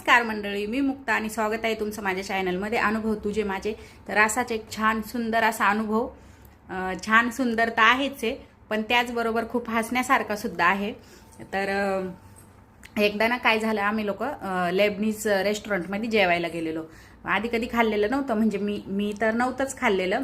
नमस्कार मंडळी, मी मुक्ता आणि स्वागत आहे तुमचं माझ्या चॅनलमध्ये. अनुभव तुझे माझे. तर असाच एक छान सुंदर असा अनुभव, छान सुंदर तर आहेच आहे, पण त्याचबरोबर खूप हसण्यासारखा सुद्धा आहे. तर एकदा ना काय झालं, आम्ही लोक लेबनीज रेस्टॉरंटमध्ये जेवायला गेलेलो. आधी कधी खाल्लेलं नव्हतं, म्हणजे मी तर नव्हतंच खाल्लेलं,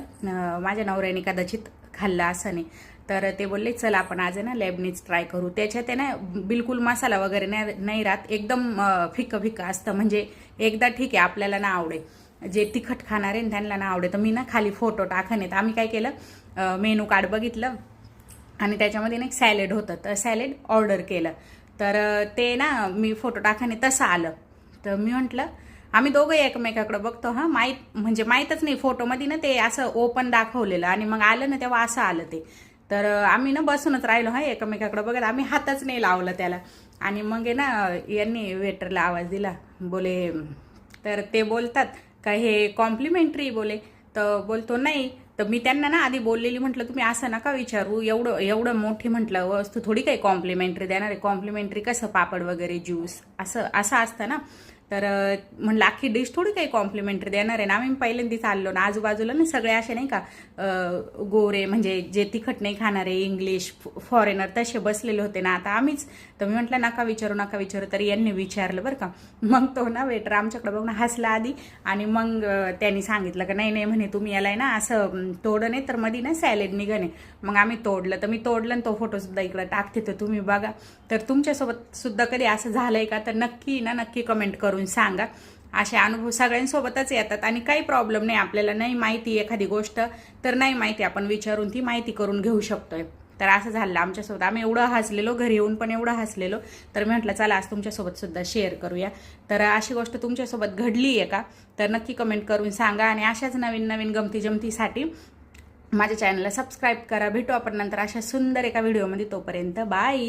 माझ्या नवऱ्याने कदाचित खाल्लं असं नाही. तर ते बोलले चल आपण आज आहे ना लेबनीज ट्राय करू. त्याच्यात आहे ना बिलकुल मसाला वगैरे नाही राहत, एकदम फिक्कं फिक्कं असतं. म्हणजे एकदा ठीक आहे आपल्याला ना आवडे, जे तिखट खाणार आहे त्यांना ना आवडे. तर मी ना खाली फोटो टाकणे, तर आम्ही काय केलं, मेनू कार्ड बघितलं आणि त्याच्यामध्ये ना एक सॅलेड होतं, तर सॅलेड ऑर्डर केलं. तर ते ना मी फोटो टाकणे तसं आलं. तर मी म्हटलं, आम्ही दोघंही एकमेकाकडे बघतो, हां म्हणजे माहीतच नाही, फोटोमध्ये ना ते असं ओपन दाखवलेलं आणि मग आलं ना तेव्हा असं आलं ते. तर आम्ही ना बसूनच राहिलो हा एकमेकाकडे बघत, आम्ही हातच नाही लावलं त्याला. आणि मग आहे ना यांनी वेटरला आवाज दिला, बोले, तर ते बोलतात का हे कॉम्प्लिमेंटरी बोले. तर बोलतो नाही. तर मी त्यांना ना आधी बोललेली, म्हटलं तुम्ही असं नका विचारू, एवढं एवढं मोठी म्हटलं वस्तू थोडी काही कॉम्प्लिमेंटरी देणार आहे. कॉम्प्लिमेंटरी कसं पापड वगैरे ज्यूस असं असं असतं ना. तर म्हणलं अख्खी डिश थोडी काही कॉम्प्लिमेंटरी देणार आहे ना. आम्ही पहिल्यांदाच आलो ना, आजूबाजूला ना सगळे असे नाही का गोरे, म्हणजे जे तिखट नाही खाणारे, इंग्लिश फॉरेनर तसे बसलेले होते ना. आता आम्हीच. तर मी म्हटलं नका विचारू, तरी यांनी विचारलं बरं का. मग तो ना वेटर आमच्याकडे बघून हसला आधी, आणि मग त्यांनी सांगितलं का नाही म्हणे तुम्ही याला ना असं तोडं नाही तर मध्ये ना सॅलेड निघणे. मग आम्ही तोडलं, तर मी तोडलं आणि तो फोटो सुद्धा इकडे टाकते, तर तुम्ही बघा. तर तुमच्यासोबत सुद्धा कधी असं झालंय का, तर नक्की कमेंट करून सांगा. असे अनुभव सगळ्यांसोबतच येतात आणि काही प्रॉब्लेम नाही. आपल्याला नाही माहिती एखादी गोष्ट, तर नाही माहिती आपण विचारून ती माहिती करून घेऊ शकतोय. तर असं झालं आमच्यासोबत. आम्ही एवढं हसलेलो, घरी येऊन पण एवढं हसलेलो. तर मी म्हटलं चला आज तुमच्यासोबत सुद्धा शेअर करूया. तर अशी गोष्ट तुमच्यासोबत घडली आहे का, तर नक्की कमेंट करून सांगा. आणि अशाच नवीन नवीन गमती जमतीसाठी माझ्या चॅनलला सबस्क्राईब करा. भेटू आपण नंतर अशा सुंदर एका व्हिडिओमध्ये. तोपर्यंत बाय.